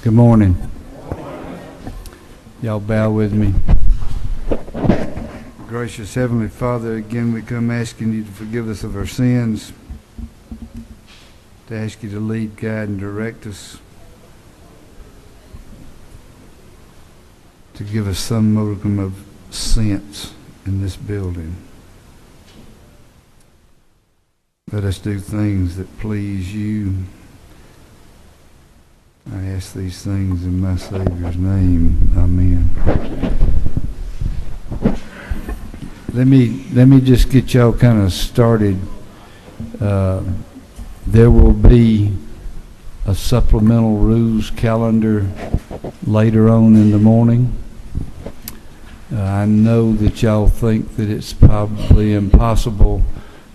Good morning. Y'all bow with me. Gracious Heavenly Father, again we come asking you to forgive us of our sins, to ask you to lead, guide, and direct us, to give us some modicum of sense in this building. Let us do things that please you. I ask these things in my Savior's name. Amen. Let me just get y'all kind of started. There will be a supplemental rules calendar later on in the morning. I know that y'all think that it's probably impossible,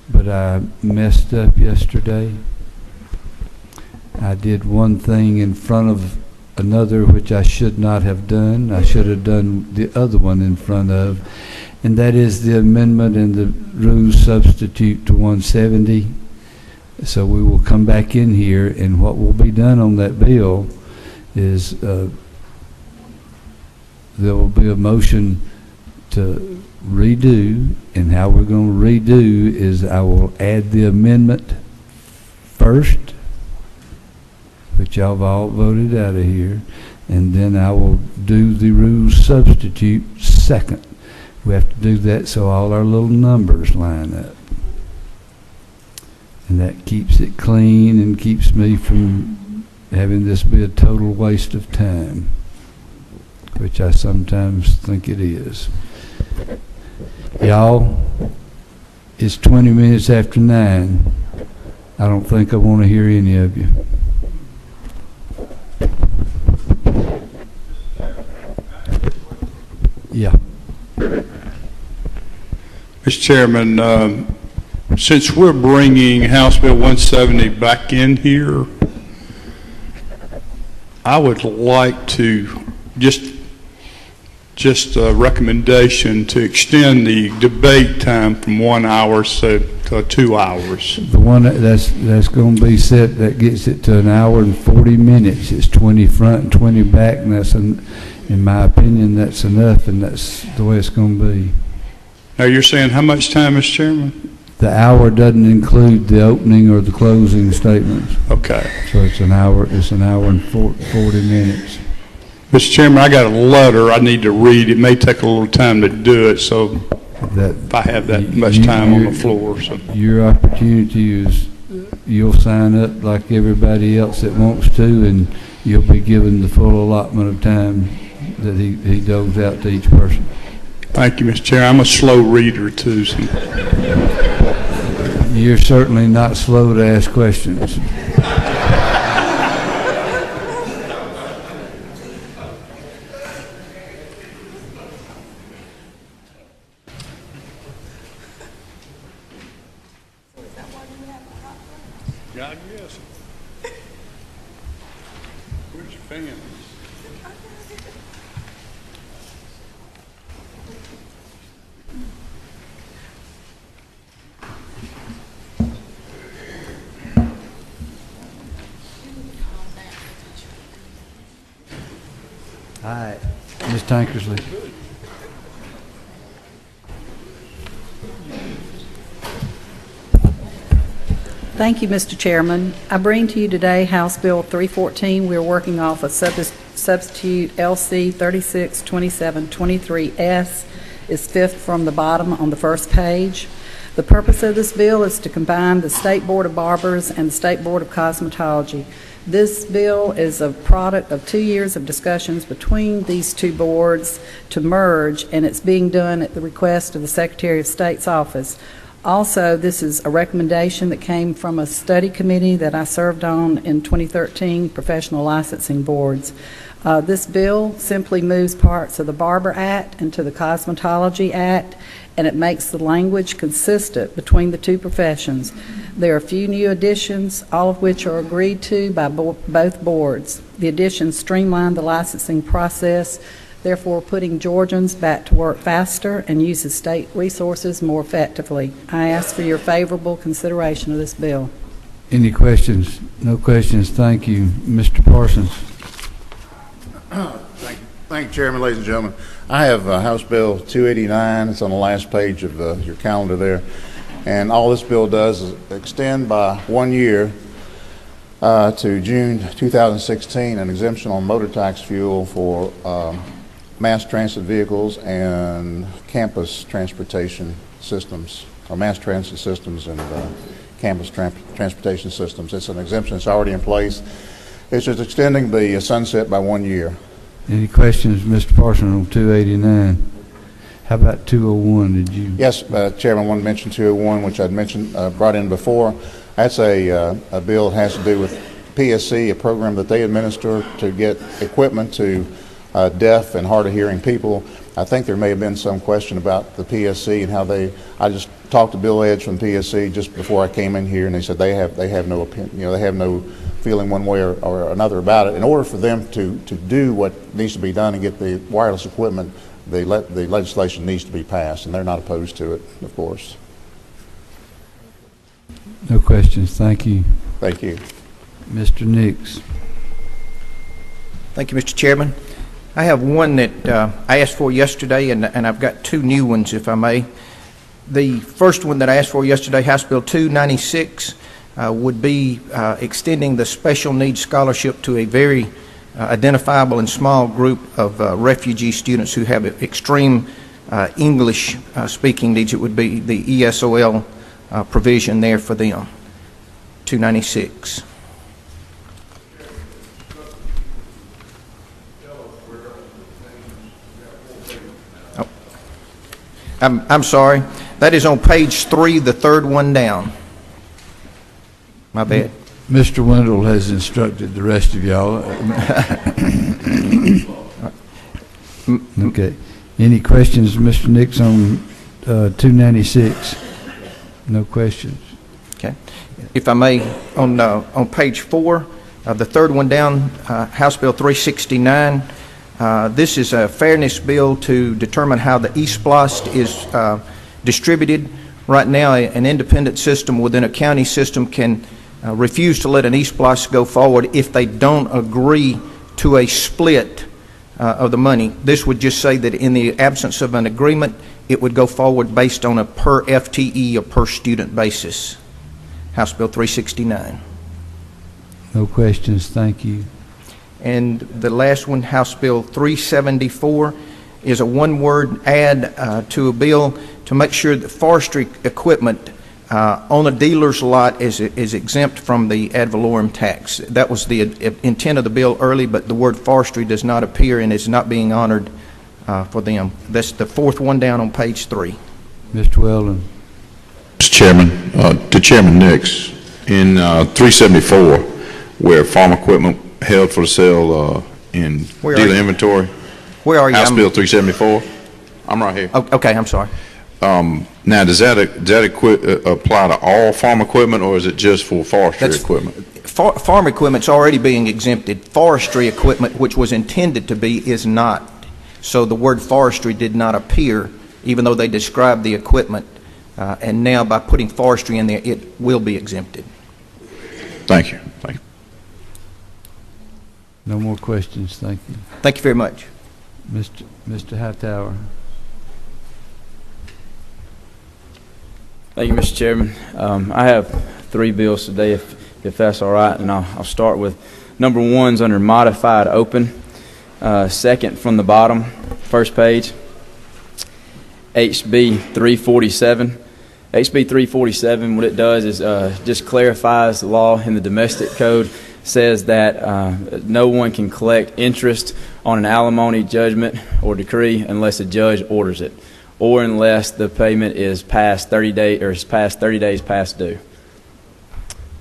but I messed up yesterday. I did one thing in front of another which I should not have done. I should have done the other one in front of, and that is the amendment and the rules substitute to 170. So we will come back in here, and what will be done on that bill is there will be a motion to redo, and how we're going to redo is I will add the amendment first, which y'all have all voted out of here, and then I will do the rules substitute second. We have to do that so all our little numbers line up. And that keeps it clean and keeps me from having this be a total waste of time, which I sometimes think it is. Y'all, it's 20 minutes after 9. I don't think I want to hear any of you. Yeah. Mr. Chairman, since we're bringing House Bill 170 back in here, I would like to just a recommendation to extend the debate time from 1 hour to 2 hours. The one that's going to be set, that gets it to 1 hour and 40 minutes. It's 20 front and 20 back, and that's in my opinion, that's enough, and that's the way it's going to be. Now you're saying how much time, Mr. Chairman? The hour doesn't include the opening or the closing statements. Okay. So it's an hour. It's 1 hour and 40 minutes. Mr. Chairman, I got a letter I need to read. It may take a little time to do it, so if I have that much time on the floor. So your opportunity is you'll sign up like everybody else that wants to, and you'll be given the full allotment of time that he doles out to each person. Thank you, Mr. Chair. I'm a slow reader, too. So. You're certainly not slow to ask questions. Yeah, I guess. Where's your fan? All right, Ms. Tankersley. Thank you, Mr. Chairman. I bring to you today House Bill 314. We're working off a substitute LC 362723S. Is fifth from the bottom on the first page. The purpose of this bill is to combine the State Board of Barbers and the State Board of Cosmetology. This bill is a product of 2 years of discussions between these two boards to merge, and it's being done at the request of the Secretary of State's office. Also, this is a recommendation that came from a study committee that I served on in 2013, Professional Licensing Boards. This bill simply moves parts of the Barber Act into the Cosmetology Act, and it makes the language consistent between the two professions. There are a few new additions, all of which are agreed to by both boards. The additions streamline the licensing process, therefore putting Georgians back to work faster and uses state resources more effectively. I ask for your favorable consideration of this bill. Any questions? No questions. Thank you. Mr. Parsons. Thank you, Chairman, ladies and gentlemen. I have House Bill 289. It's on the last page of your calendar there. And all this bill does is extend by 1 year to June 2016 an exemption on motor tax fuel for mass transit vehicles and campus transportation systems, or mass transit systems and campus transportation systems. It's an exemption that's already in place. It's just extending the sunset by 1 year. Any questions, Mr. Parson, on 289? How about 201? Did you? Yes, Chairman, I want to mention 201, which I'd mentioned, brought in before. That's a bill that has to do with PSC, a program that they administer to get equipment to deaf and hard of hearing people. I think there may have been some question about the PSC and how I just talked to Bill Edge from PSC just before I came in here, and they said they have no opinion, they have no feeling one way or another about it. In order for them to do what needs to be done and get the wireless equipment, the legislation needs to be passed, and they're not opposed to it, of course. No questions. Thank you. Thank you. Mr. Nix. Thank you, Mr. Chairman. I have one that I asked for yesterday, and I've got two new ones, if I may. The first one that I asked for yesterday, House Bill 296, would be extending the special needs scholarship to a very identifiable and small group of refugee students who have extreme English speaking needs. It would be the ESOL provision there for them. 296. Oh. I'm sorry. That is on page 3, the third one down. My bad. Mr. Wendell has instructed the rest of y'all. Okay. Any questions, Mr. Nix, on 296? No questions. Okay. If I may, on page 4, the third one down, House Bill 369. This is a fairness bill to determine how the eSPLOST is distributed. Right now, an independent system within a county system can refuse to let an eSPLOST go forward if they don't agree to a split of the money. This would just say that in the absence of an agreement, it would go forward based on a per FTE or per student basis. House Bill 369. No questions. Thank you. And the last one, House Bill 374, is a one-word add to a bill to make sure that forestry equipment on a dealer's lot is exempt from the ad valorem tax. That was the intent of the bill early, but the word forestry does not appear and is not being honored for them. That's the fourth one down on page 3. Mr. Weldon. Mr. Chairman, to Chairman Nix, in 374, where farm equipment held for sale in dealer inventory. Where are you? House Bill 374. I'm right here. Oh, okay, I'm sorry. Now, does that apply to all farm equipment, or is it just for forestry equipment? Farm equipment's already being exempted. Forestry equipment, which was intended to be, is not. So the word forestry did not appear, even though they described the equipment. And now, by putting forestry in there, it will be exempted. Thank you. Thank you. No more questions. Thank you. Thank you very much. Mr. Hightower. Thank you, Mr. Chairman. I have 3 bills today, if that's all right, and I'll start with number 1's under modified open. Second from the bottom, first page, HB 347. HB 347, what it does is just clarifies the law in the domestic code. Says that no one can collect interest on an alimony judgment or decree unless a judge orders it, or unless the payment is past 30 days or is past 30 days past due.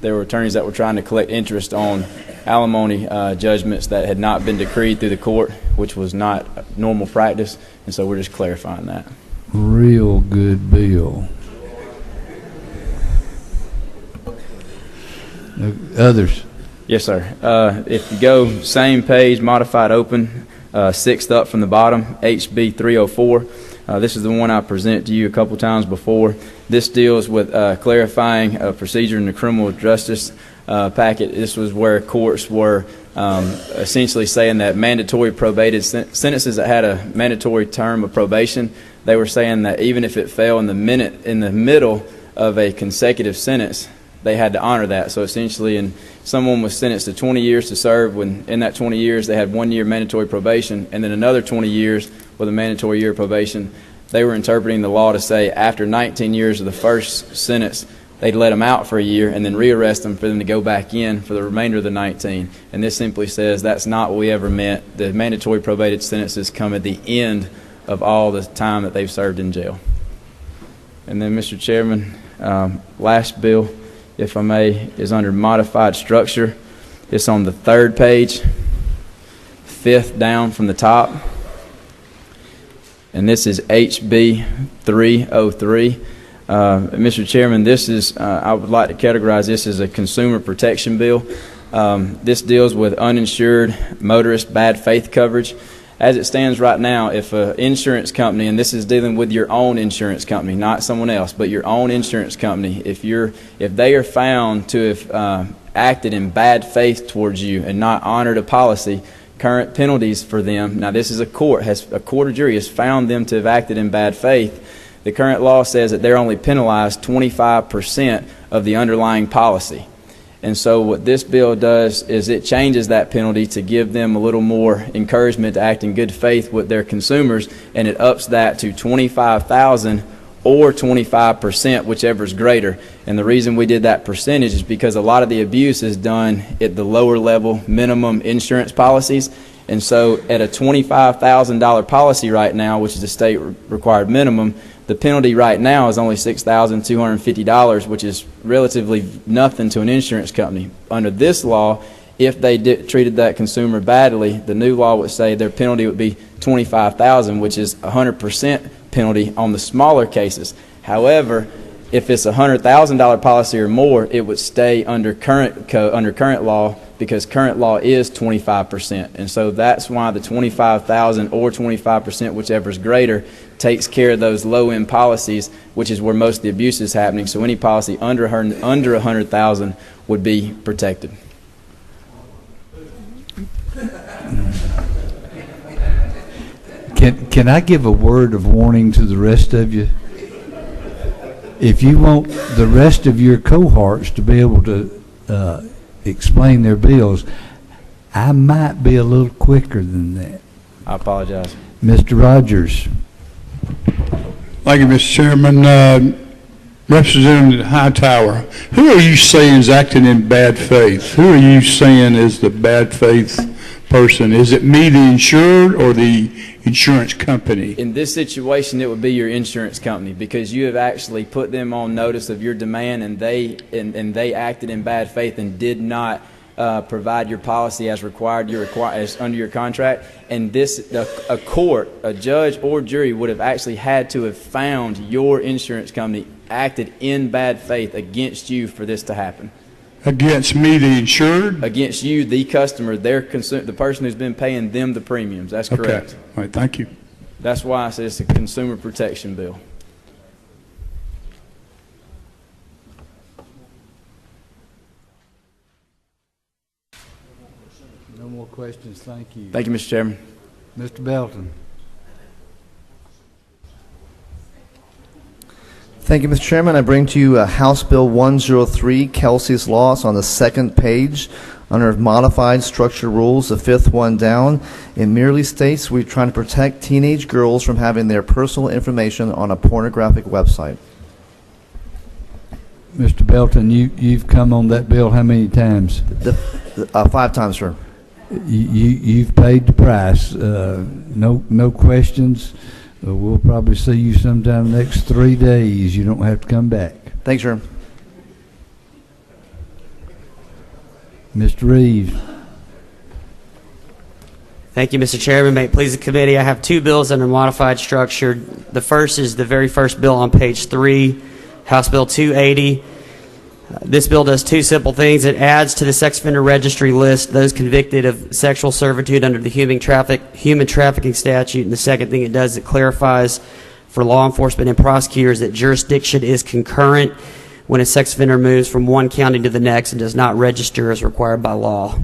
There were attorneys that were trying to collect interest on alimony judgments that had not been decreed through the court, which was not normal practice, and so we're just clarifying that. Real good bill. Others? Yes, sir. If you go same page, modified open, 6th up from the bottom, HB 304. This is the one I presented to you a couple times before. This deals with clarifying a procedure in the criminal justice packet. This was where courts were essentially saying that mandatory probated sentences that had a mandatory term of probation, they were saying that even if it fell in the middle of a consecutive sentence, they had to honor that. So essentially, someone was sentenced to 20 years to serve when in that 20 years they had 1 year mandatory probation and then another 20 years with a mandatory year of probation. They were interpreting the law to say after 19 years of the first sentence, they'd let them out for a year and then rearrest them for them to go back in for the remainder of the 19. And this simply says that's not what we ever meant. The mandatory probated sentences come at the end of all the time that they've served in jail. And then, Mr. Chairman, last bill, if I may, is under modified structure. It's on the 3rd page, 5th down from the top. And this is HB 303. Mr. Chairman, this is, I would like to categorize this as a consumer protection bill. This deals with uninsured motorist bad faith coverage. As it stands right now, if an insurance company, and this is dealing with your own insurance company, not someone else, but your own insurance company, if they are found to have acted in bad faith towards you and not honored a policy, current penalties for them. Now, this is a court or jury has found them to have acted in bad faith. The current law says that they're only penalized 25% of the underlying policy. And so what this bill does is it changes that penalty to give them a little more encouragement to act in good faith with their consumers, and it ups that to $25,000 or 25%, whichever is greater. And the reason we did that percentage is because a lot of the abuse is done at the lower level minimum insurance policies. And so at a $25,000 policy right now, which is the state required minimum, the penalty right now is only $6,250, which is relatively nothing to an insurance company. Under this law, if they treated that consumer badly, the new law would say their penalty would be $25,000, which is 100% penalty on the smaller cases. However, if it's a $100,000 policy or more, it would stay under current law, because current law is 25%. And so that's why the $25,000 or 25%, whichever is greater, takes care of those low-end policies, which is where most of the abuse is happening. So any policy under $100,000 would be protected. Can I give a word of warning to the rest of you? If you want the rest of your cohorts to be able to explain their bills, I might be a little quicker than that. I apologize. Mr. Rogers. Thank you, Mr. Chairman. Representative Hightower, who are you saying is acting in bad faith? Who are you saying is the bad faith person? Is it me, the insured, or the insurance company? In this situation, it would be your insurance company, because you have actually put them on notice of your demand, and they acted in bad faith and did not provide your policy as required, as under your contract. And a court, a judge or jury would have actually had to have found your insurance company acted in bad faith against you for this to happen. Against me, the insured? Against you, the customer, the person who's been paying them the premiums. That's correct. Okay. All right, thank you. That's why I say it's a consumer protection bill. No more questions. Thank you. Thank you, Mr. Chairman. Mr. Belton. Thank you, Mr. Chairman. I bring to you House Bill 103, Kelsey's Law. It's on the 2nd page under modified structure rules, the 5th one down. It merely states we're trying to protect teenage girls from having their personal information on a pornographic website. Mr. Belton, you've come on that bill how many times? 5 times, sir. You've paid the price. No questions. We'll probably see you sometime in the next 3 days. You don't have to come back. Thanks, sir. Mr. Reeves. Thank you, Mr. Chairman. May it please the committee, I have 2 bills under modified structure. The first is the very first bill on page 3, House Bill 280. This bill does 2 simple things. It adds to the sex offender registry list those convicted of sexual servitude under the human trafficking statute. And the second thing it does, it clarifies for law enforcement and prosecutors that jurisdiction is concurrent when a sex offender moves from one county to the next and does not register as required by law.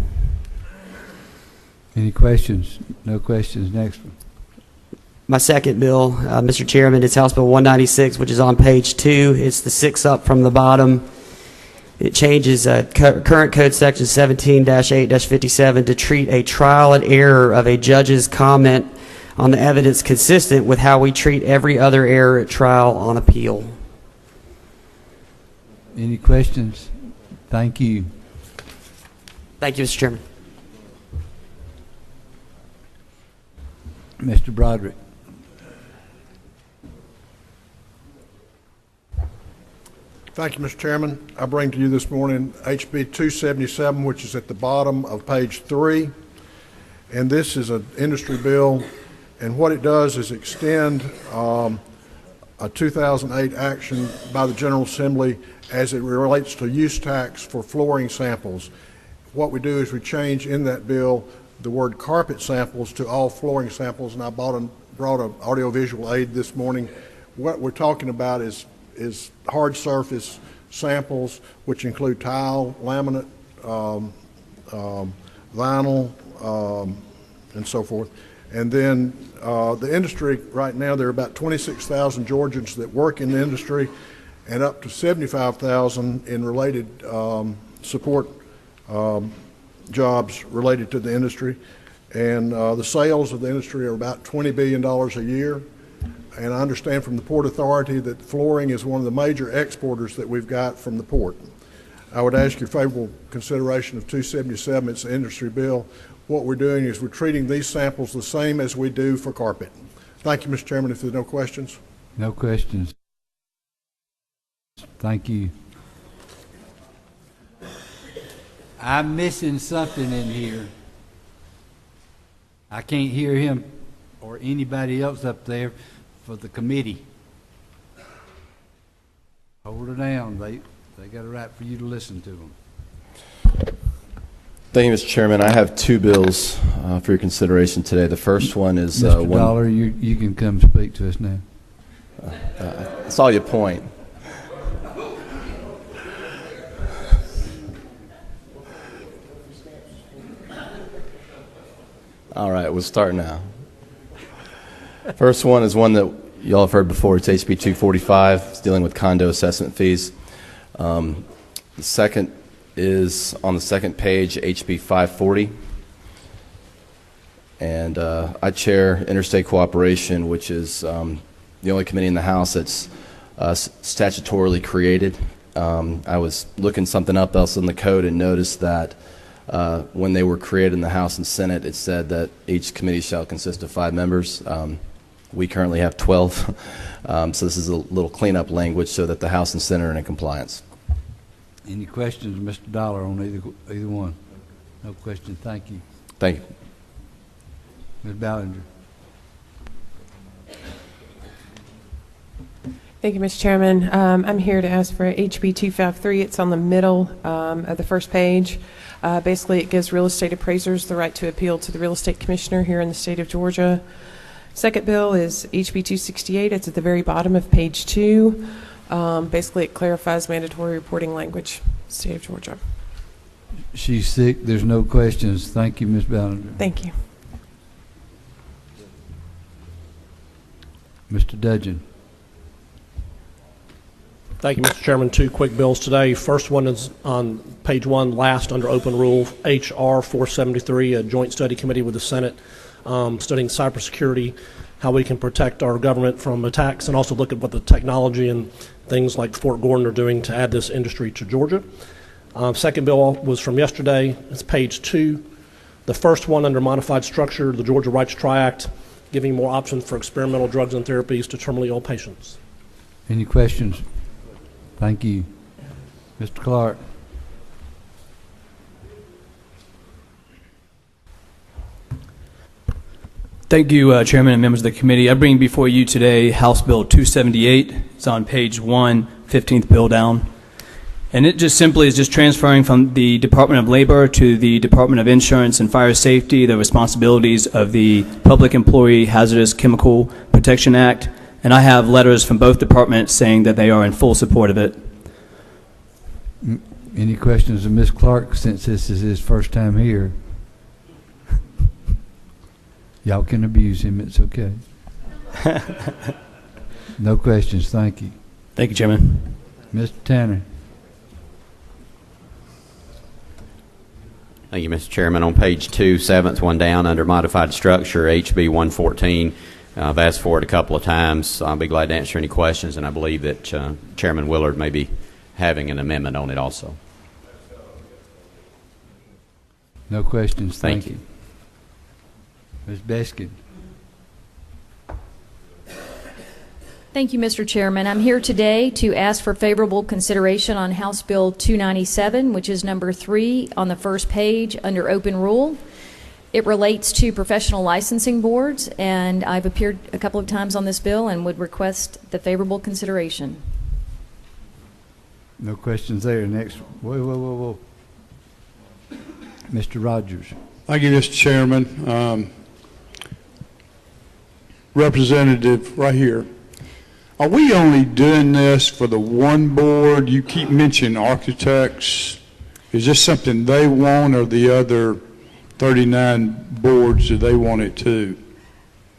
Any questions? No questions. Next one. My second bill, Mr. Chairman, is House Bill 196, which is on page 2. It's the 6 up from the bottom. It changes current code section 17-8-57 to treat a trial and error of a judge's comment on the evidence consistent with how we treat every other error at trial on appeal. Any questions? Thank you. Thank you, Mr. Chairman. Mr. Broderick. Thank you, Mr. Chairman. I bring to you this morning HB 277, which is at the bottom of page 3. And this is an industry bill, and what it does is extend a 2008 action by the General Assembly as it relates to use tax for flooring samples. What we do is we change in that bill the word carpet samples to all flooring samples, and I brought an audiovisual aid this morning. What we're talking about is hard surface samples, which include tile, laminate, vinyl, and so forth. And then the industry, right now, there are about 26,000 Georgians that work in the industry and up to 75,000 in related support jobs related to the industry. And the sales of the industry are about $20 billion a year. And I understand from the Port Authority that flooring is one of the major exporters that we've got from the port. I would ask your favorable consideration of 277. It's an industry bill. What we're doing is we're treating these samples the same as we do for carpet. Thank you, Mr. Chairman. If there's no questions. No questions. Thank you. I'm missing something in here. I can't hear him or anybody else up there for the committee. Hold her down. They got a right for you to listen to them. Thank you, Mr. Chairman. I have two bills for your consideration today. The first one is Mr. Dollar, you can come speak to us now. I saw your point. All right, we'll start now. First one is one that you all have heard before. It's HB 245. It's dealing with condo assessment fees. The second is on the second page, HB 540. And I chair Interstate Cooperation, which is the only committee in the House that's statutorily created. I was looking something up else in the code and noticed that when they were created in the House and Senate, it said that each committee shall consist of 5 members. We currently have 12, so this is a little cleanup language so that the House and Senate are in compliance. Any questions, Mr. Dollar, on either one? No question. Thank you. Thank you. Ms. Ballinger. Thank you, Mr. Chairman. I'm here to ask for HB 253. It's on the middle of the first page. Basically, it gives real estate appraisers the right to appeal to the real estate commissioner here in the state of Georgia. Second bill is HB 268. It's at the very bottom of page 2. Basically, it clarifies mandatory reporting language, state of Georgia. She's sick. There's no questions. Thank you, Ms. Ballinger. Thank you. Mr. Dudgeon. Thank you, Mr. Chairman. 2 quick bills today. First one is on page 1, last under open rule, HR 473, a joint study committee with the Senate, studying cybersecurity, how we can protect our government from attacks, and also look at what the technology and things like Fort Gordon are doing to add this industry to Georgia. Second bill was from yesterday. It's page 2. The first one under modified structure, the Georgia Right to Try Act, giving more options for experimental drugs and therapies to terminally ill patients. Any questions? Thank you. Mr. Clark. Thank you, Chairman and members of the committee. I bring before you today House Bill 278. It's on page 1, 15th bill down. And it just simply is just transferring from the Department of Labor to the Department of Insurance and Fire Safety the responsibilities of the Public Employee Hazardous Chemical Protection Act. And I have letters from both departments saying that they are in full support of it. Any questions of Ms. Clark, since this is his first time here? Y'all can abuse him, it's okay. No questions, thank you. Thank you, Chairman. Mr. Tanner. Thank you, Mr. Chairman. On page 2, seventh one down, under modified structure, HB 114, I've asked for it a couple of times. I'll be glad to answer any questions, and I believe that Chairman Willard may be having an amendment on it also. No questions, thank Thank you. Ms. Beskin. Thank you, Mr. Chairman. I'm here today to ask for favorable consideration on House Bill 297, which is number 3 on the first page under open rule. It relates to professional licensing boards, and I've appeared a couple of times on this bill and would request the favorable consideration. No questions there. Next. Whoa. Mr. Rogers. Thank you, Mr. Chairman. Representative right here. Are we only doing this for the one board? You keep mentioning architects. Is this something they want, or the other 39 boards, do they want it too?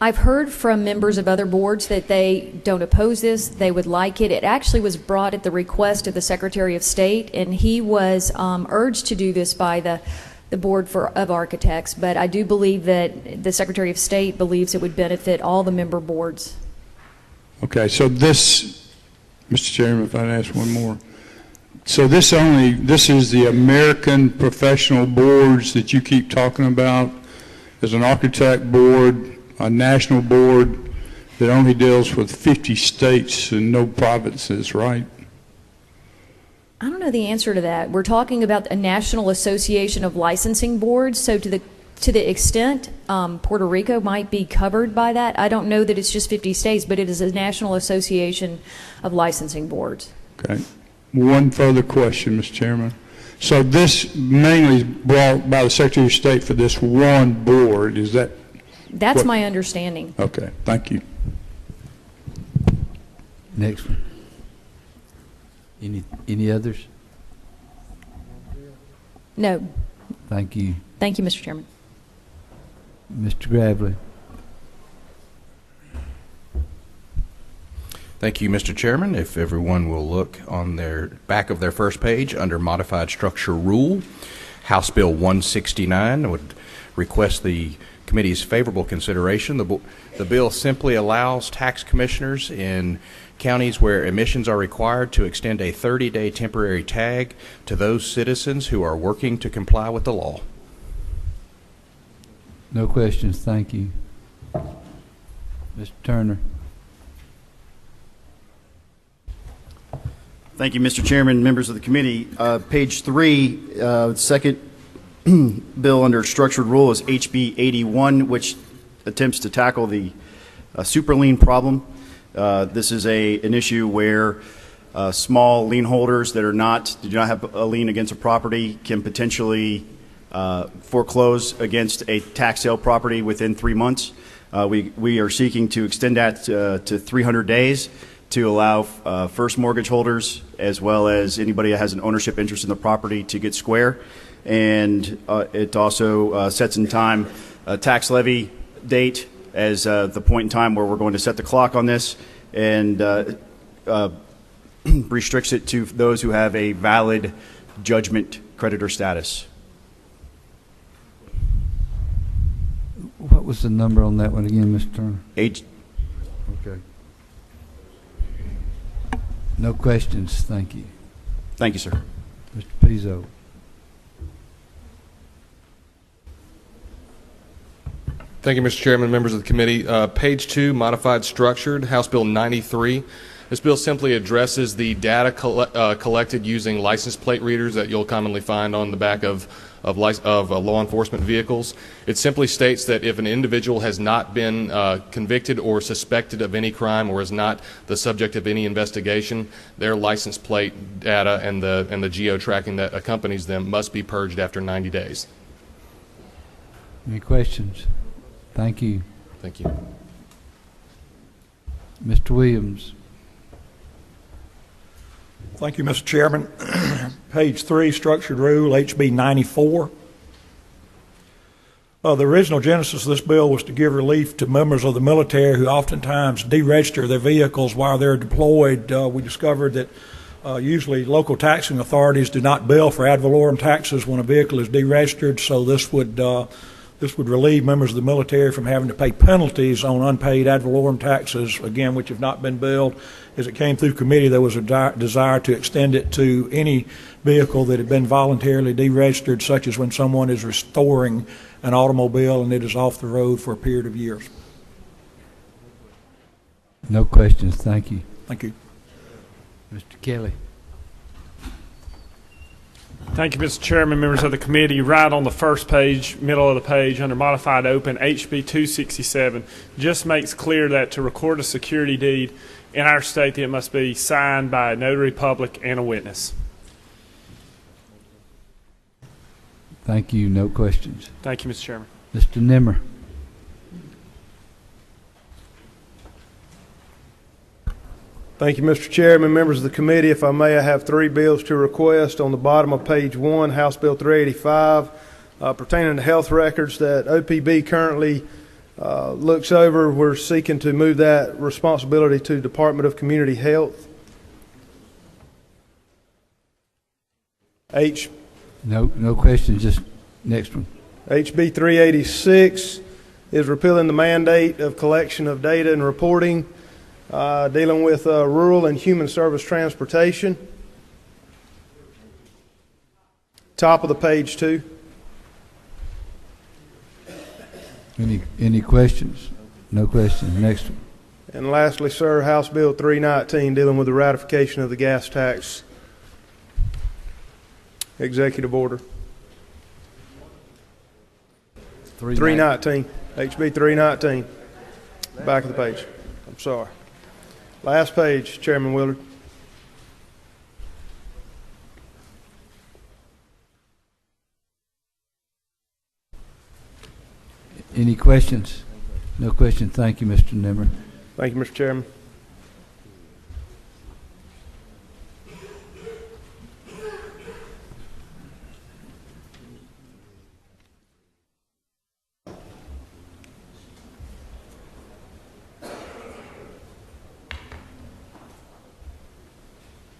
I've heard from members of other boards that they don't oppose this. They would like it. It actually was brought at the request of the Secretary of State, and he was urged to do this by the Board of Architects. But I do believe that the Secretary of State believes it would benefit all the member boards. Okay, so this, Mr. Chairman, if I can ask one more. So this is the American professional boards that you keep talking about. There's an architect board, a national board that only deals with 50 states and no provinces, right? I don't know the answer to that. We're talking about a National Association of Licensing Boards, so to the extent Puerto Rico might be covered by that, I don't know that it's just 50 states, but it is a National Association of Licensing Boards. Okay. One further question, Mr. Chairman. So this mainly is brought by the Secretary of State for this one board, is that? That's my understanding. Okay, thank you. Next one. Any others? No. Thank you. Thank you, Mr. Chairman. Mr. Gravely. Thank you, Mr. Chairman. If everyone will look on their back of their first page under modified structure rule, House Bill 169, I would request the committee's favorable consideration. The bill simply allows tax commissioners in counties where emissions are required to extend a 30-day temporary tag to those citizens who are working to comply with the law. No questions, thank you. Mr. Turner. Thank you, Mr. Chairman, members of the committee. Page 3, second bill under structured rule is HB 81, which attempts to tackle the super lien problem. This is an issue where small lien holders that do not have a lien against a property can potentially foreclose against a tax sale property within 3 months. We are seeking to extend that to 300 days to allow first mortgage holders as well as anybody that has an ownership interest in the property to get square. And it also sets in time a tax levy date as the point in time where we're going to set the clock on this, and restricts it to those who have a valid judgment creditor status. What was the number on that one again, Mr. Turner? Okay. No questions, thank you. Thank you, sir. Mr. Pizzo. Thank you, Mr. Chairman, members of the committee. Page 2, modified structured, House Bill 93. This bill simply addresses the data collected using license plate readers that you'll commonly find on the back of law enforcement vehicles. It simply states that if an individual has not been convicted or suspected of any crime or is not the subject of any investigation, their license plate data and the geo-tracking that accompanies them must be purged after 90 days. Any questions? Thank you. Thank you. Mr. Williams. Thank you, Mr. Chairman. Page 3, structured rule, HB 94. The original genesis of this bill was to give relief to members of the military who oftentimes deregister their vehicles while they're deployed. We discovered that usually local taxing authorities do not bill for ad valorem taxes when a vehicle is deregistered, so this would relieve members of the military from having to pay penalties on unpaid ad valorem taxes, again, which have not been billed. As it came through committee, there was a desire to extend it to any vehicle that had been voluntarily deregistered, such as when someone is restoring an automobile and it is off the road for a period of years. No questions. Thank you. Thank you. Mr. Kelly. Thank you, Mr. Chairman, members of the committee. Right on the first page, middle of the page, under Modified Open, HB 267 just makes clear that to record a security deed in our state, it must be signed by a notary public and a witness. Thank you. No questions. Thank you, Mr. Chairman. Mr. Nimmer. Thank you, Mr. Chairman, members of the committee. If I may, I have 3 bills to request on the bottom of page 1, House Bill 385, pertaining to health records that OPB currently looks over. We're seeking to move that responsibility to Department of Community Health. No questions. Just next one. HB 386 is repealing the mandate of collection of data and reporting, dealing with rural and human service transportation. Top of the page 2. Any questions? No questions. Next one. And lastly, sir, House Bill 319 dealing with the ratification of the gas tax executive order. 319. HB 319. Back of the page. I'm sorry. Last page, Chairman Willard. Any questions? No questions. Thank you, Mr. Nimmer. Thank you, Mr. Chairman.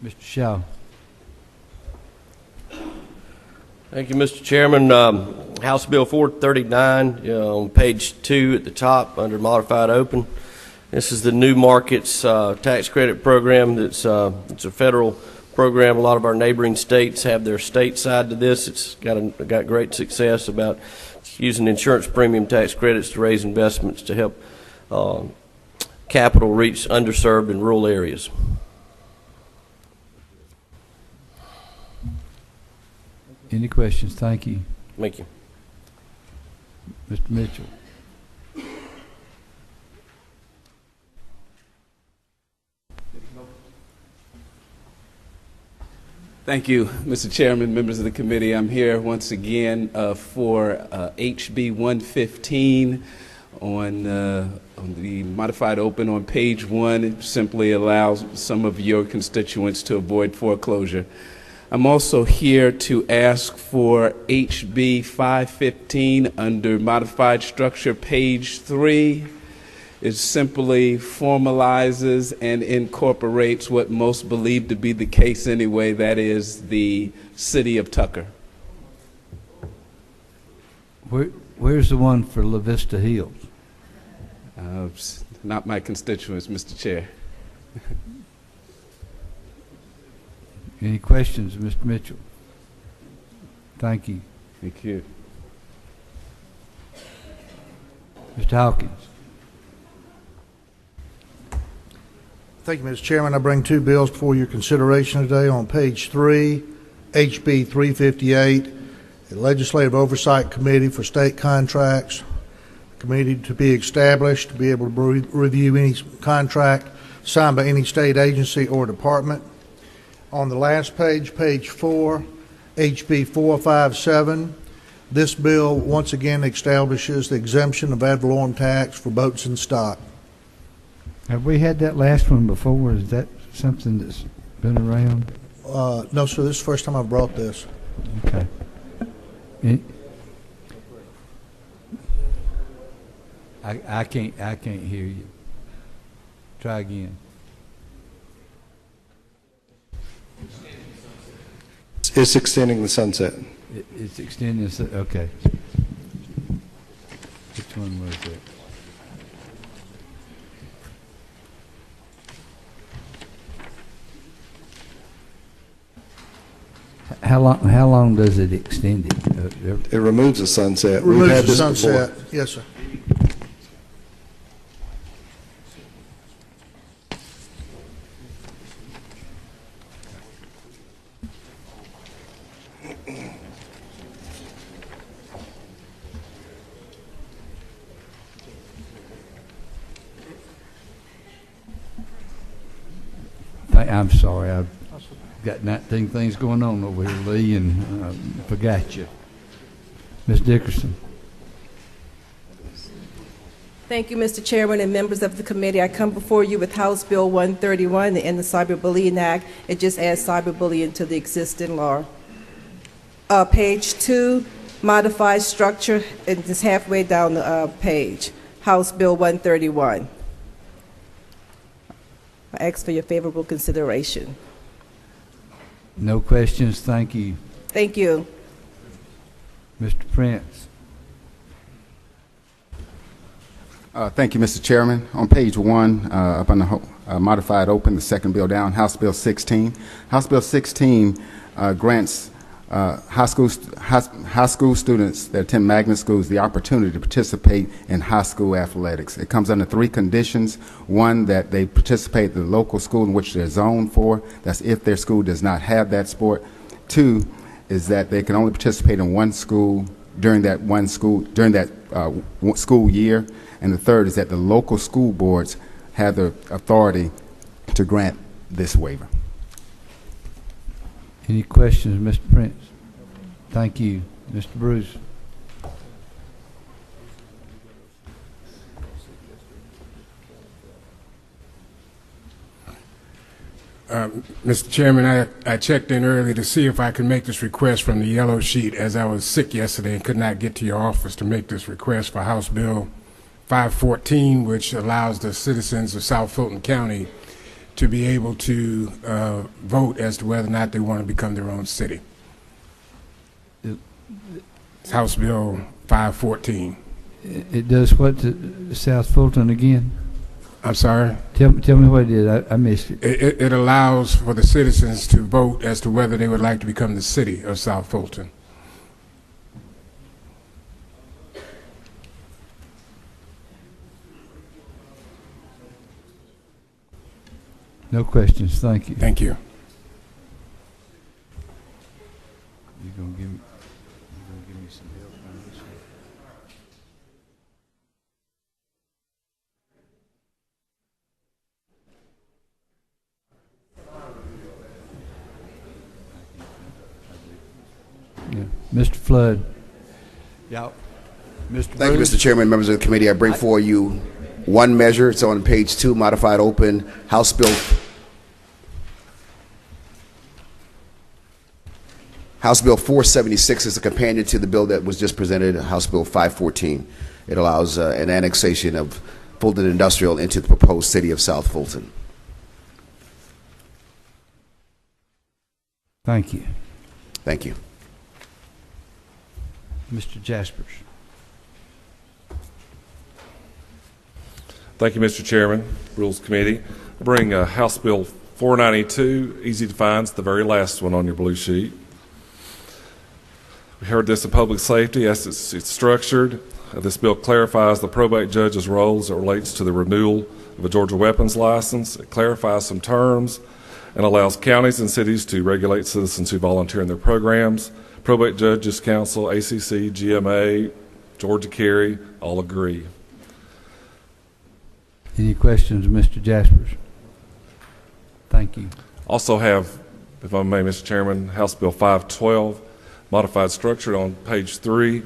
Mr. Shaw. Thank you, Mr. Chairman. House Bill 439 on page 2 at the top under Modified Open. This is the New Markets Tax Credit Program. It's a federal program. A lot of our neighboring states have their state side to this. It's got great success about using insurance premium tax credits to raise investments to help capital reach underserved and rural areas. Any questions? Thank you. Thank you. Mr. Mitchell. Thank you, Mr. Chairman, members of the committee. I'm here once again for HB 115 on the Modified Open on page 1. It simply allows some of your constituents to avoid foreclosure. I'm also here to ask for HB 515 under Modified Structure, page 3. It simply formalizes and incorporates what most believe to be the case anyway, that is the city of Tucker. Where's the one for La Vista Hills? Not my constituents, Mr. Chair. Any questions, Mr. Mitchell? Thank you. Thank you. Mr. Hawkins. Thank you, Mr. Chairman. I bring 2 bills before your consideration today on page 3, HB 358, the Legislative Oversight Committee for State Contracts. Committee to be established to be able to review any contract signed by any state agency or department. On the last page, page 4, HB 457, this bill once again establishes the exemption of ad valorem tax for boats and stock. Have we had that last one before? Is that something that's been around? No, sir. This is the first time I've brought this. Okay. I can't hear you. Try again. It's extending the sunset. It's extending, okay. Which one was it? How long does it extend it? It removes the sunset. Removes the sunset. Yes, sir. I'm sorry, I've got 19 things going on over here, Lee, and forgot you. Ms. Dickerson. Thank you, Mr. Chairman and members of the committee. I come before you with House Bill 131, the End the Cyberbullying Act. It just adds cyberbullying to the existing law. Page 2, modified structure, and it's halfway down the page. House Bill 131. I ask for your favorable consideration. No questions, thank you. Thank you. Mr. Prince. Thank you, Mr. Chairman. On page 1, up on the modified open, the second bill down, House Bill 16. House Bill 16 grants high school students that attend magnet schools the opportunity to participate in high school athletics. It comes under 3 conditions. 1, that they participate in the local school in which they're zoned for. That's if their school does not have that sport. 2 is that they can only participate in one school during that school year. And the 3rd is that the local school boards have the authority to grant this waiver. Any questions, Mr. Prince? Thank you. Mr. Bruce. Mr. Chairman, I checked in early to see if I could make this request from the yellow sheet, as I was sick yesterday and could not get to your office to make this request for House Bill 514, which allows the citizens of South Fulton County to be able to vote as to whether or not they want to become their own city. It's House Bill 514. It does what to South Fulton again? I'm sorry? Tell me what it is. I missed it. It allows for the citizens to vote as to whether they would like to become the city of South Fulton. No questions. Thank you. Thank you. You gonna give me some help on this one? Yeah. Mr. Flood. Yeah. Thank you, Mr. Chairman, members of the committee. I bring for you one measure. It's on page 2, modified open, House Bill 476 is a companion to the bill that was just presented, House Bill 514. It allows an annexation of Fulton Industrial into the proposed city of South Fulton. Thank you. Thank you. Mr. Jaspers. Thank you, Mr. Chairman, Rules Committee. I bring House Bill 492, easy to find, it's the very last one on your blue sheet. We heard this in public safety as it's structured. This bill clarifies the probate judge's role as it relates to the renewal of a Georgia weapons license. It clarifies some terms and allows counties and cities to regulate citizens who volunteer in their programs. Probate Judges Council, ACC, GMA, Georgia Carry, all agree. Any questions, Mr. Jaspers? Thank you. Also have, if I may, Mr. Chairman, House Bill 512, modified structure on page 3.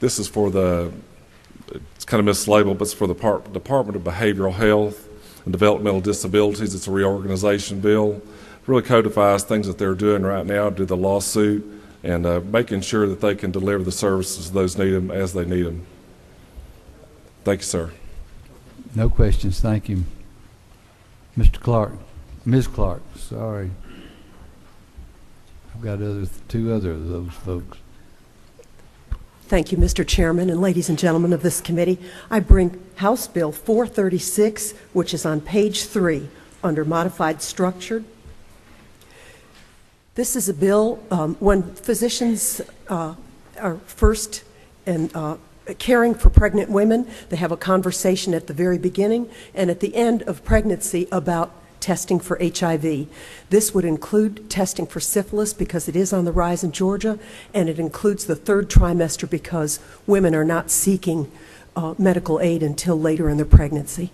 This is for it's kind of mislabeled, but it's for the Department of Behavioral Health and Developmental Disabilities. It's a reorganization bill. It really codifies things that they're doing right now, do the lawsuit, and making sure that they can deliver the services to those need them as they need them. Thank you, sir. No questions, thank you. Mr. Clark, Ms. Clark, sorry. I've got two other of those folks. Thank you, Mr. Chairman and ladies and gentlemen of this committee. I bring House Bill 436, which is on page 3 under modified structured. This is a bill when physicians are first and caring for pregnant women. They have a conversation at the very beginning and at the end of pregnancy about testing for HIV. This would include testing for syphilis because it is on the rise in Georgia, and it includes the 3rd trimester because women are not seeking medical aid until later in their pregnancy.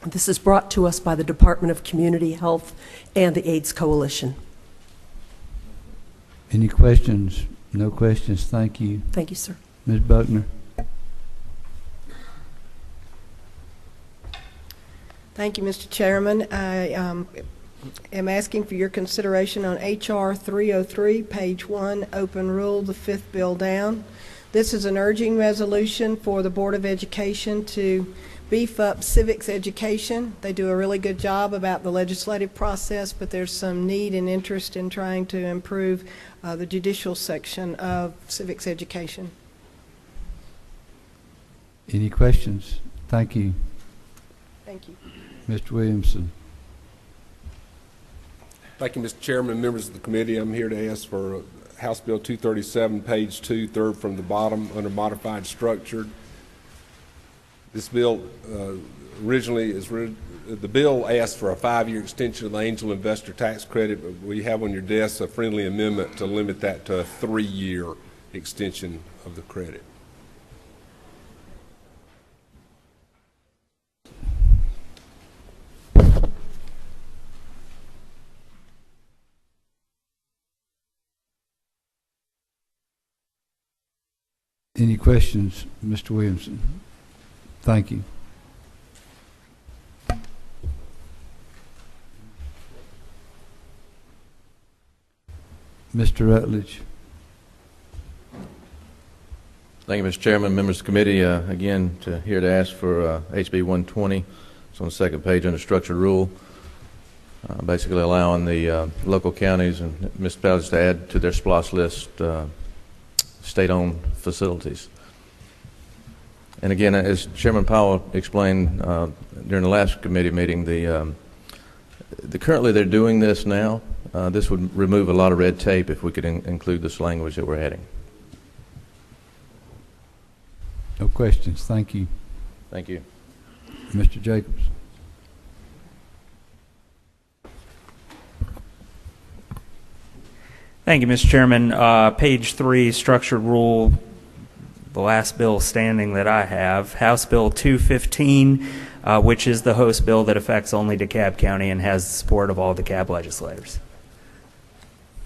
This is brought to us by the Department of Community Health and the AIDS Coalition. Any questions? No questions, thank you. Thank you, sir. Ms. Buckner. Thank you, Mr. Chairman. I am asking for your consideration on H.R. 303, page 1, open rule, the 5th bill down. This is an urging resolution for the Board of Education to beef up civics education. They do a really good job about the legislative process, but there's some need and interest in trying to improve the judicial section of civics education. Any questions? Thank you. Thank you. Mr. Williamson. Thank you, Mr. Chairman, members of the committee. I'm here to ask for House Bill 237, page 2, third from the bottom, under modified structured. This bill originally the bill asked for a 5-year extension of the angel investor tax credit, but we have on your desk a friendly amendment to limit that to a 3-year extension of the credit. Any questions, Mr. Williamson? Thank you. Mr. Rutledge. Thank you, Mr. Chairman, members of the committee. Again, here to ask for HB 120. It's on the second page under structured rule, basically allowing the local counties and municipalities to add to their SPLOST list state-owned facilities. And again, as Chairman Powell explained during the last committee meeting, currently they're doing this now. This would remove a lot of red tape if we could include this language that we're adding. No questions. Thank you. Thank you. Mr. Jacobs. Thank you, Mr. Chairman. Page 3, structured rule, the last bill standing that I have, House Bill 215, which is the host bill that affects only DeKalb County and has the support of all DeKalb legislators.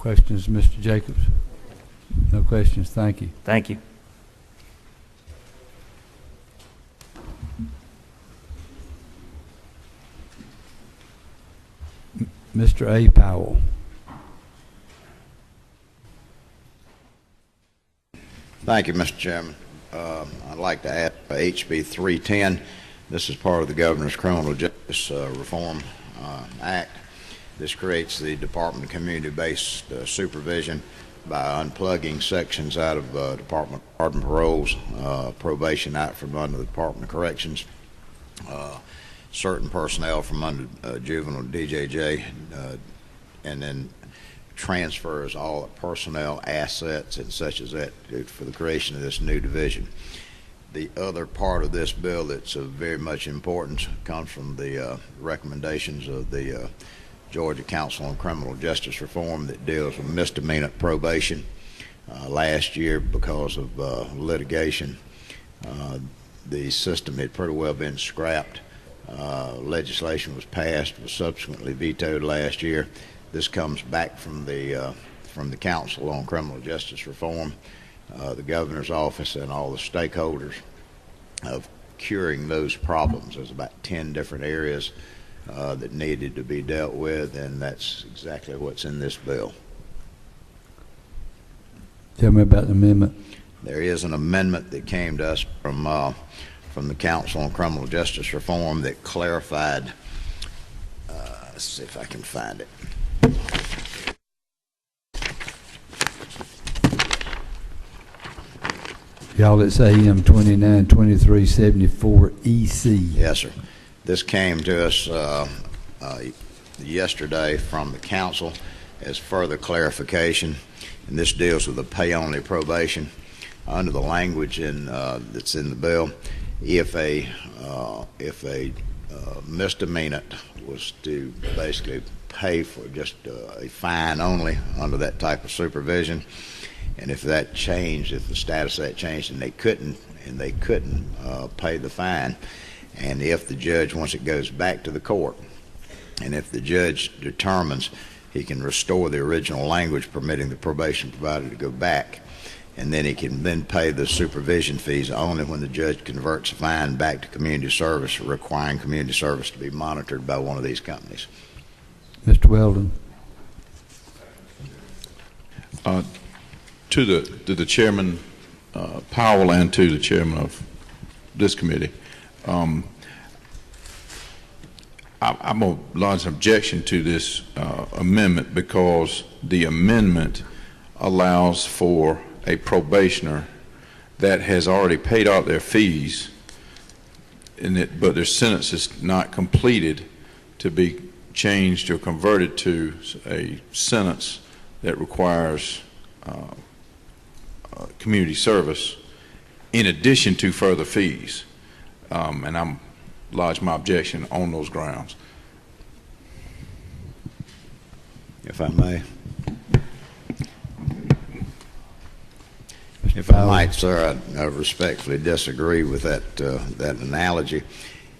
Questions, Mr. Jacobs? No questions. Thank you. Thank you. Mr. A. Powell. Thank you, Mr. Chairman. I'd like to add HB 310. This is part of the Governor's Criminal Justice Reform Act. This creates the Department of Community-Based Supervision by unplugging sections out of Department of Parole's Probation Act from under the Department of Corrections, certain personnel from under Juvenile DJJ, and then transfers all personnel, assets, and such as that for the creation of this new division. The other part of this bill that's of very much importance comes from the recommendations of the Georgia Council on Criminal Justice Reform that deals with misdemeanor probation. Last year, because of litigation, the system had pretty well been scrapped. Legislation was passed, was subsequently vetoed last year. This comes back from the Council on Criminal Justice Reform, the Governor's office, and all the stakeholders of curing those problems. There's about 10 different areas that needed to be dealt with, and that's exactly what's in this bill. Tell me about the amendment. There is an amendment that came to us from from the Council on Criminal Justice Reform that clarified, let's see if I can find it. Y'all, it's AM 292374 EC. Yes, sir. This came to us yesterday from the council as further clarification, and this deals with the pay-only probation. Under the language that's in the bill, if a misdemeanant was to basically pay for just a fine only under that type of supervision, and if that changed, if the status of that changed, and they couldn't pay the fine, and if the judge, once it goes back to the court, and if the judge determines he can restore the original language permitting the probation provider to go back, and then he can then pay the supervision fees only when the judge converts the fine back to community service, requiring community service to be monitored by one of these companies. Mr. Weldon. To the chairman, Powell, and to the chairman of this committee, I'm a large objection to this amendment because the amendment allows for a probationer that has already paid out their fees, but their sentence is not completed to be changed or converted to a sentence that requires community service in addition to further fees, and I'm lodge my objection on those grounds. If I may. If I might, sir, I respectfully disagree with that analogy.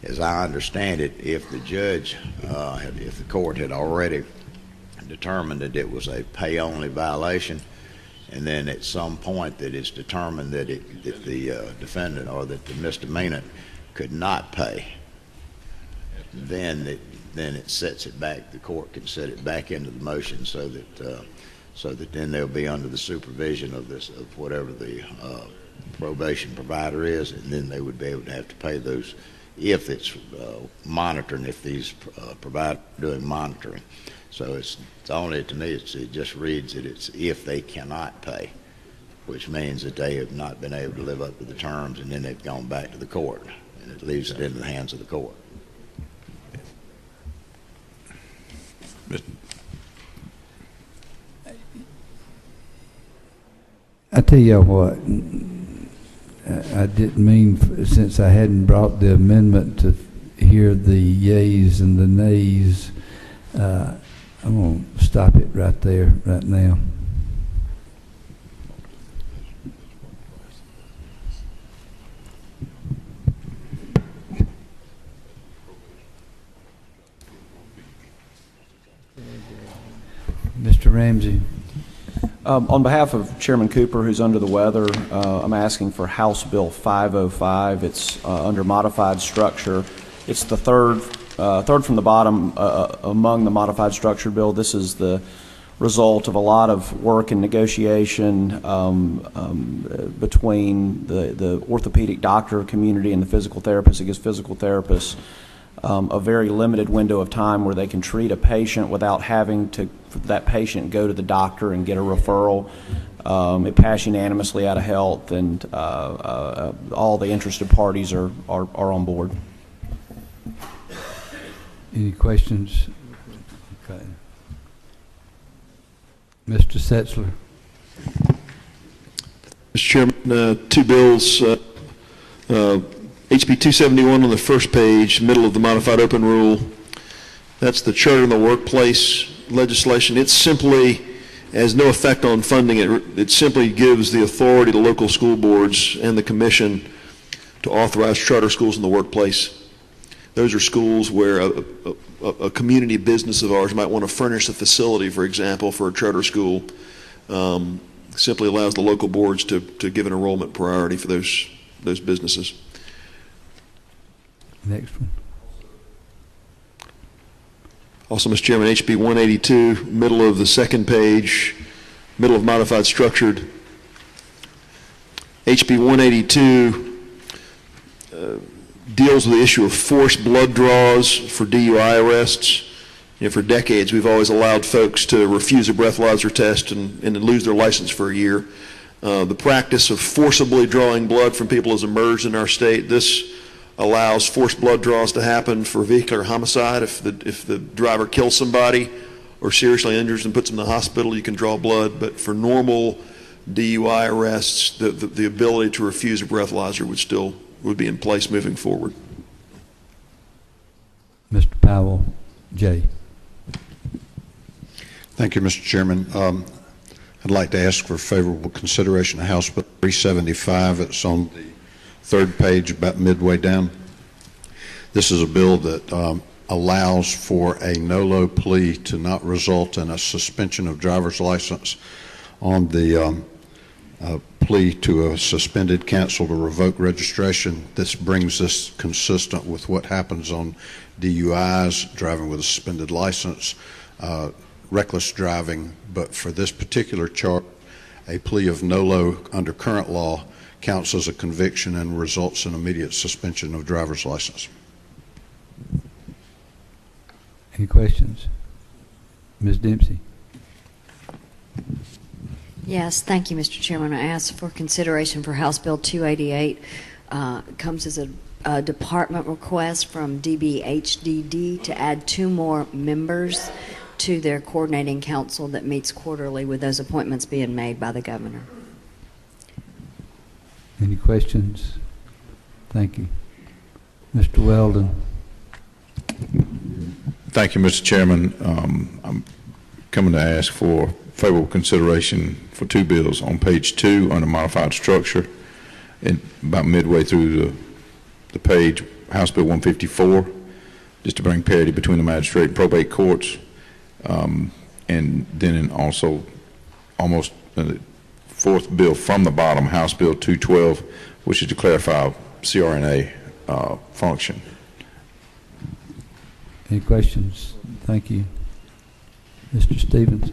As I understand it, if the judge, if the court had already determined that it was a pay-only violation, and then at some point that it's determined that the defendant or that the misdemeanant could not pay, then it sets it back. The court can set it back into the motion so that then they'll be under the supervision of whatever the probation provider is, and then they would be able to have to pay those if it's monitoring, if these providers are doing monitoring. So it's only, to me, it just reads that it's if they cannot pay, which means that they have not been able to live up to the terms, and then they've gone back to the court, and it leaves it in the hands of the court. I tell you what, I didn't mean, since I hadn't brought the amendment, to hear the yeas and the nays. I'm going to stop it right there, right now. Mr. Ramsey. On behalf of Chairman Cooper, who's under the weather, I'm asking for House Bill 505. It's under modified structure. It's the third from the bottom among the modified structure bill. This is the result of a lot of work and negotiation between the orthopedic doctor community and the physical therapist. It gives physical therapists a very limited window of time where they can treat a patient without having to that patient go to the doctor and get a referral. It passed unanimously out of health, and all the interested parties are on board. Any questions? Okay. Mr. Setzler. Mr. Chairman, two bills. HB 271 on the first page, middle of the modified open rule. That's the charter in the workplace legislation. It simply has no effect on funding. It simply gives the authority to local school boards and the commission to authorize charter schools in the workplace. Those are schools where a community business of ours might want to furnish a facility, for example, for a charter school. Simply allows the local boards to give an enrollment priority for those businesses. Next one. Also, Mr. Chairman, HB 182, middle of the second page, middle of modified structured. HB 182 deals with the issue of forced blood draws for DUI arrests. You know, for decades, we've always allowed folks to refuse a breathalyzer test and lose their license for a year. The practice of forcibly drawing blood from people has emerged in our state. This allows forced blood draws to happen for vehicular homicide. If the driver kills somebody or seriously injures and puts them in the hospital, you can draw blood. But for normal DUI arrests, the ability to refuse a breathalyzer would be in place moving forward. Mr. Powell, Jay. Thank you, Mr. Chairman. I'd like to ask for favorable consideration of House Bill 375. It's on the third page, about midway down. This is a bill that allows for a no-low plea to not result in a suspension of driver's license on the plea to a suspended, canceled, or revoked registration. This brings this consistent with what happens on DUIs, driving with a suspended license, reckless driving, but for this particular charge, a plea of no-low under current law counts as a conviction and results in immediate suspension of driver's license. Any questions? Ms. Dempsey. Yes, thank you, Mr. Chairman. I ask for consideration for House Bill 288. It comes as a department request from DBHDD to add 2 more members to their coordinating council that meets quarterly, with those appointments being made by the governor. Any questions? Thank you. Mr. Weldon. Thank you, Mr. Chairman. I'm coming to ask for favorable consideration for 2 bills on page 2 under modified structure, and about midway through the page, House Bill 154, just to bring parity between the magistrate and probate courts, and then also almost the 4th bill from the bottom, House Bill 212, which is to clarify CRNA function. Any questions? Thank you. Mr. Stevens.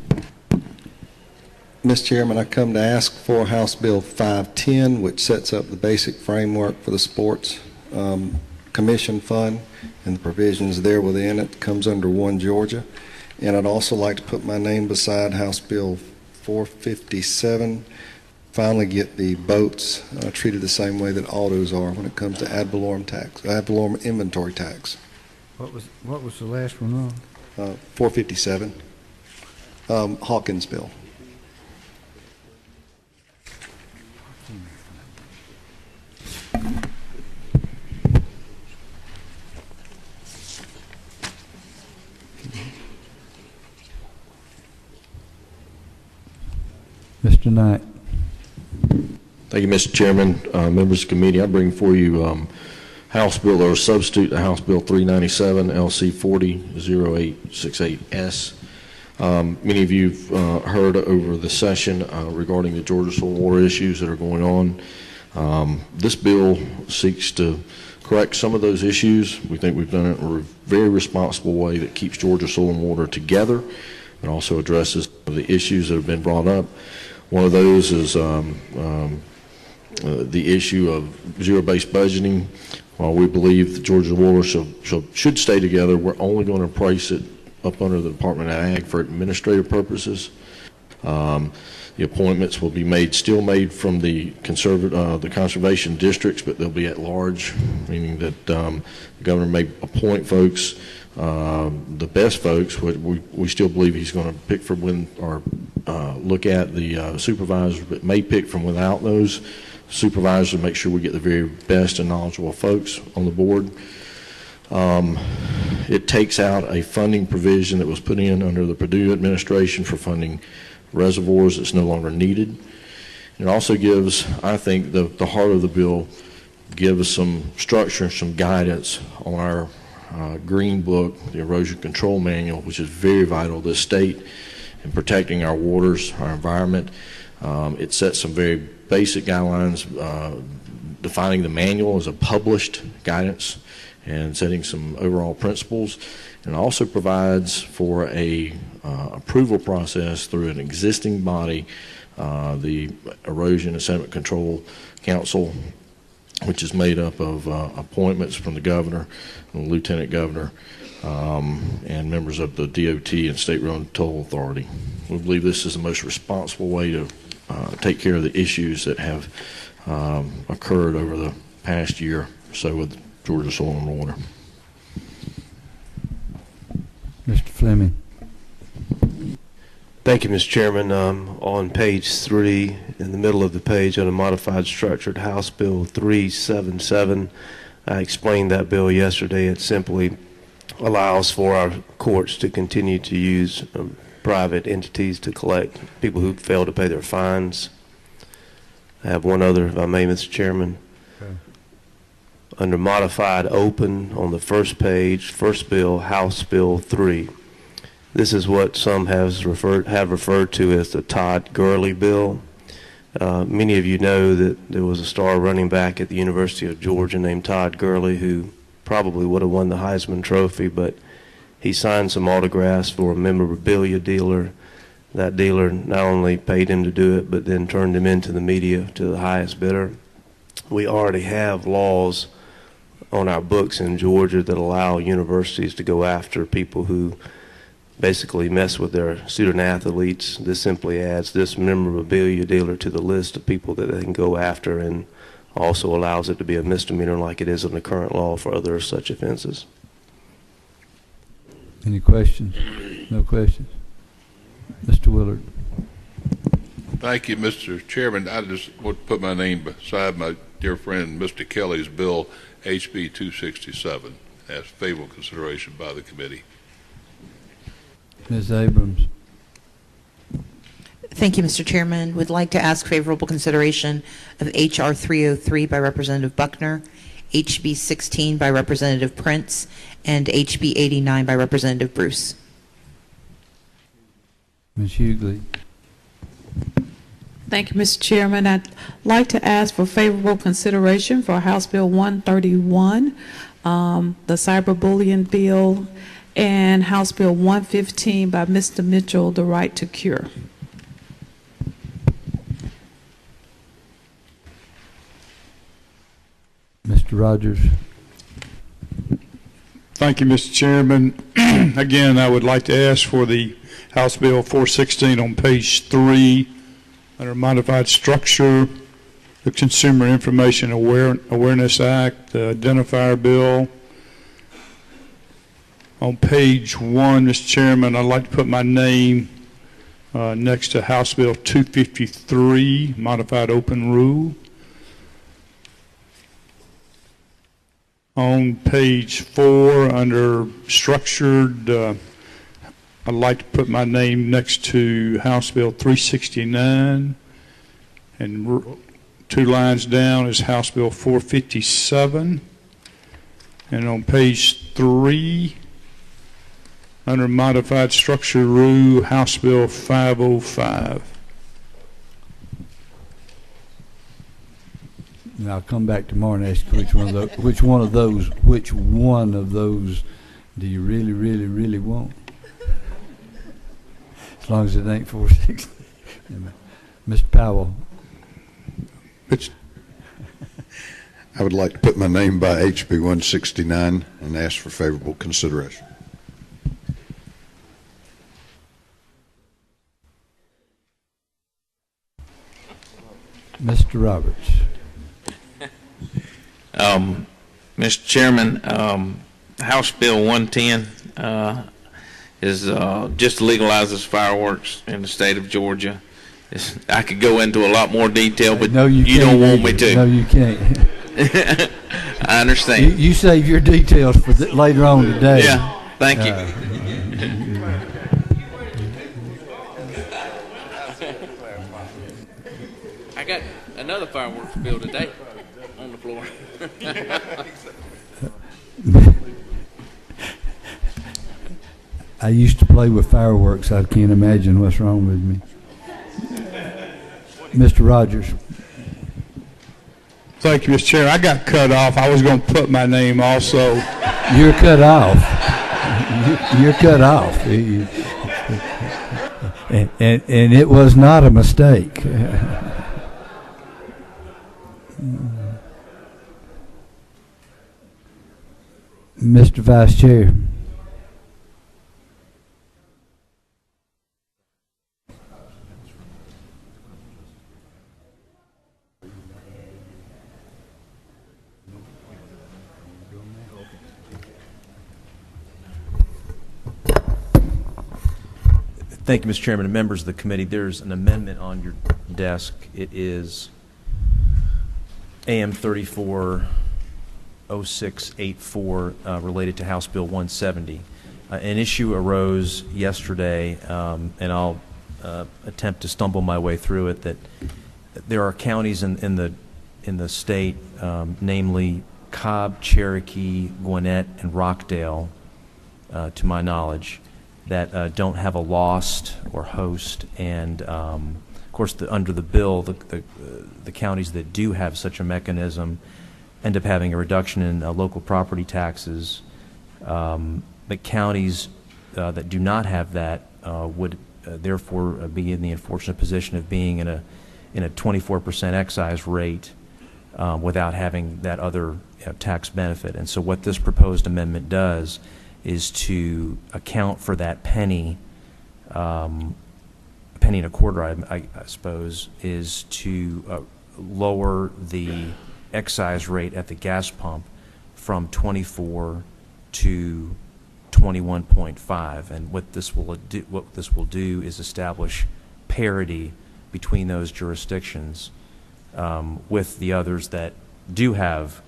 Mr. Chairman, I come to ask for House Bill 510, which sets up the basic framework for the Sports Commission Fund and the provisions there within it. Comes under 1 Georgia. And I'd also like to put my name beside House Bill 457, finally get the boats treated the same way that autos are when it comes to ad valorem tax, ad valorem inventory tax. What was the last one on? 457, Hawkins bill. Mr. Knight. Thank you, Mr. Chairman. Members of the committee, I bring for you House Bill, or substitute to House Bill 397, LC 400868S. Many of you have heard over the session regarding the Georgia soil and water issues that are going on. This bill seeks to correct some of those issues. We think we've done it in a very responsible way that keeps Georgia soil and water together, and also addresses the issues that have been brought up. One of those is the issue of zero-based budgeting. While we believe that Georgia water should stay together, we're only going to price it up under the Department of Ag for administrative purposes. The appointments will be still made from the conservation districts, but they'll be at large, meaning that the governor may appoint folks, the best folks. We still believe he's going to pick from look at the supervisors, but may pick from without those supervisors to make sure we get the very best and knowledgeable folks on the board. It takes out a funding provision that was put in under the Purdue administration for funding reservoirs that's no longer needed. It also gives, I think, the heart of the bill gives some structure, some guidance on our green book, the erosion control manual, which is very vital to the state in protecting our waters, our environment. It sets some very basic guidelines, defining the manual as a published guidance and setting some overall principles, and also provides for a approval process through an existing body, the Erosion and Sediment Control Council, which is made up of appointments from the governor and the lieutenant governor and members of the DOT and State Road and Toll Authority. We believe this is the most responsible way to take care of the issues that have occurred over the past year or so with Georgia Soil and Water. Mr. Fleming. Thank you, Mr. Chairman. On page 3, in the middle of the page, on a modified structured House Bill 377, I explained that bill yesterday. It simply allows for our courts to continue to use private entities to collect people who fail to pay their fines. I have one other, if I may, Mr. Chairman. Okay. Under modified open on the first page, first bill, House Bill 3. This is what some have referred to as the Todd Gurley bill. Many of you know that there was a star running back at the University of Georgia named Todd Gurley who probably would have won the Heisman Trophy, but he signed some autographs for a memorabilia dealer. That dealer not only paid him to do it, but then turned him into the media to the highest bidder. We already have laws on our books in Georgia that allow universities to go after people who basically mess with their student athletes. This simply adds this memorabilia dealer to the list of people that they can go after, and also allows it to be a misdemeanor like it is in the current law for other such offenses. Any questions? No questions? Mr. Willard. Thank you, Mr. Chairman. I just want to put my name beside my dear friend Mr. Kelly's bill, HB 267, as favorable consideration by the committee. Ms. Abrams. Thank you, Mr. Chairman. Would like to ask favorable consideration of H.R. 303 by Representative Buckner, H.B. 16 by Representative Prince, and H.B. 89 by Representative Bruce. Ms. Hughley. Thank you, Mr. Chairman. I'd like to ask for favorable consideration for House Bill 131, the cyberbullying bill, and House Bill 115 by Mr. Mitchell, the right to cure. Mr. Rogers. Thank you, Mr. Chairman. Again, I would like to ask for the House Bill 416 on page 3 under modified structure, the Consumer Information Awareness Act, the identifier bill. On page 1, Mr. Chairman, I'd like to put my name next to House Bill 253, modified open rule. On page 4, under structured, I'd like to put my name next to House Bill 369, and 2 lines down is House Bill 457. And on page 3, under modified structure rule, House Bill 505. And I'll come back tomorrow and ask you which one of those do you really, really, really want? As long as it ain't 460. Mr. Powell. I would like to put my name by HB 169 and ask for favorable consideration. Mr. Roberts. Mr. Chairman, House Bill 110 is just legalizes fireworks in the state of Georgia. I could go into a lot more detail, but no, you don't want me to. No, you can't. I understand. You save your details for later on today. Yeah, thank you. I got another fireworks bill today on the floor. I used to play with fireworks. I can't imagine what's wrong with me. Mr. Rogers. Thank you, Mr. Chair. I got cut off. I was going to put my name also. You're cut off. You're cut off. And it was not a mistake. Mr. Vice Chair. Thank you, Mr. Chairman and members of the committee. There's an amendment on your desk. It is AM 340684 related to House Bill 170. An issue arose yesterday, and I'll attempt to stumble my way through it, that there are counties in the state, namely Cobb, Cherokee, Gwinnett, and Rockdale, to my knowledge, that don't have a lost or host, and of course, under the bill, the counties that do have such a mechanism end up having a reduction in local property taxes. But counties that do not have that would therefore be in the unfortunate position of being in a 24% excise rate without having that other tax benefit. And so, what this proposed amendment does is to account for that penny and a quarter, I suppose, is to lower the excise rate at the gas pump from 24 to 21.5. And what this will do is establish parity between those jurisdictions with the others that do have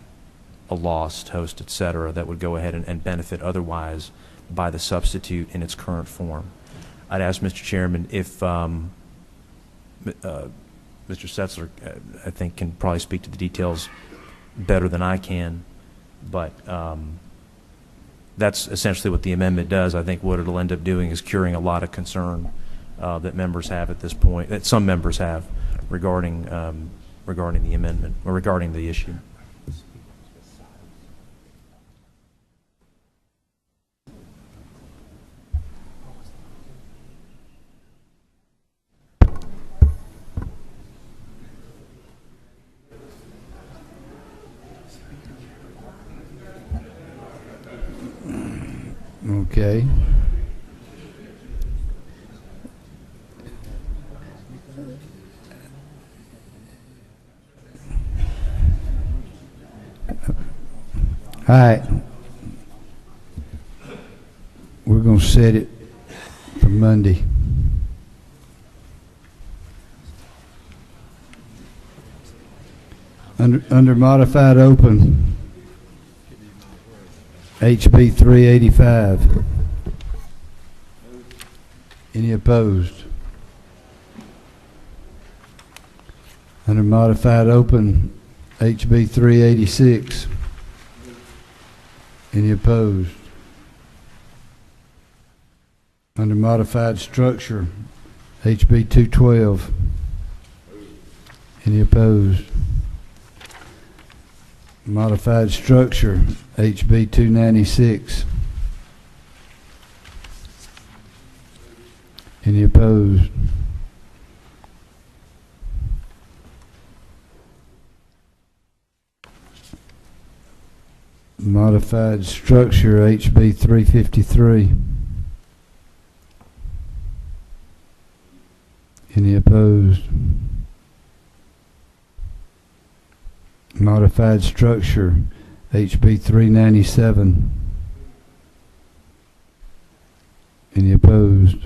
a lost host, et cetera, that would go ahead and benefit otherwise by the substitute in its current form. I'd ask Mr. Chairman if Mr. Setzler, I think, can probably speak to the details better than I can, but that's essentially what the amendment does. I think what it'll end up doing is curing a lot of concern that members have at this point, that some members have regarding the amendment or regarding the issue. Okay. All right. We're going to set it for Monday. Under modified open, HB 385. Any opposed? Under modified open, HB 386. Any opposed? Under modified structure, HB 212. Any opposed? Modified structure, HB 296. Any opposed? Modified structure, HB 353. Any opposed? Modified structure, HB 397. Any opposed?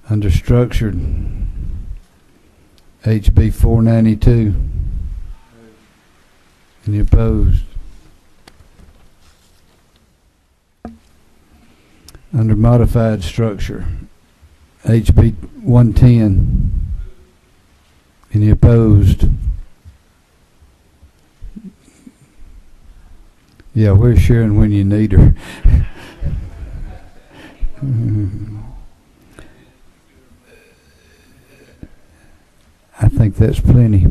Under structured, HB 492. Any opposed? Under modified structure, HB 110. Any opposed? Yeah, where's Sharon when you need her? I think that's plenty.